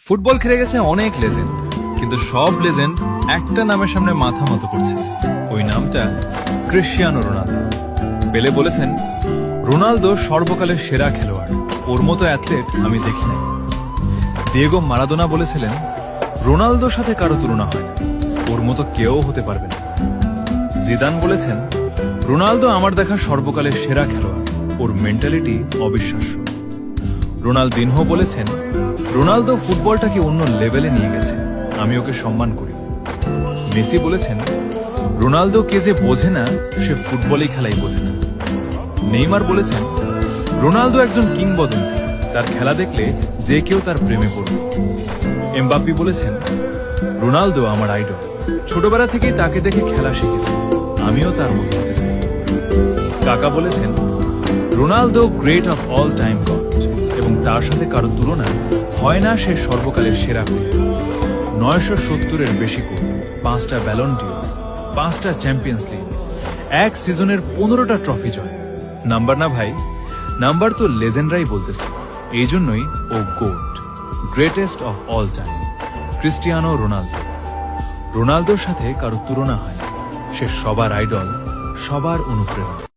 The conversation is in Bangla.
ফুটবল খেলে গেছে অনেক লেজেন্ড, কিন্তু সব লেজেন্ড একটা নামের সামনে মাথা মতো করছে। ওই নামটা ক্রিশ্চিয়ানো রোনালদো। পেলে বলেছেন, রোনালদো সর্বকালের সেরা খেলোয়াড়, ওর মতো অ্যাথলেট আমি দেখি নাই। দিয়েগো মারাদোনা বলেছিলেন, রোনালদোর সাথে কারো তুলনা হয় না, ওর মতো কেউ হতে পারবে না। জিদান বলেছেন, রোনালদো আমার দেখা সর্বকালের সেরা খেলোয়াড়, ওর মেন্টালিটি অবিশ্বাস্য। রোনালদিনহো বলেছেন, রোনালদো ফুটবলটাকে অন্য লেভেলে নিয়ে গেছে, আমি ওকে সম্মান করি। মেসি বলেছেন, রোনালদো কে যে বোঝে না, সে ফুটবলই খেলাই বোঝে না। নেইমার বলেছেন, রোনালদো একজন কিংবদন্তি, তার খেলা দেখলে যে কেউ তার প্রেমে পড়বে। এমবাপ্পি বলেছেন, রোনালদো আমার আইডল, ছোটবেলা থেকেই তাকে দেখে খেলা শিখেছি, আমিও তার মতো হতে চাই। কাকা বলেছেন, Ronaldo great of all time god, এবং তার সাথে কারো তুলনা হয় না, সে সর্বকালের সেরা প্লেয়ার। 970-এর বেশি গোল, 5টা ব্যালন ডি'র, 5টা চ্যাম্পিয়ন্স লিগ, এক সিজনের 15টা ট্রফি জয়। নাম্বার না ভাই, নাম্বার তো লেজেন্ডরাই বলতেছে। এই জন্যই ও goat, greatest of all time, Cristiano Ronaldo. রোনালদোর সাথে কারো তুলনা হয় না, সে সবার আইডল, সবার অনুপ্রেরণা।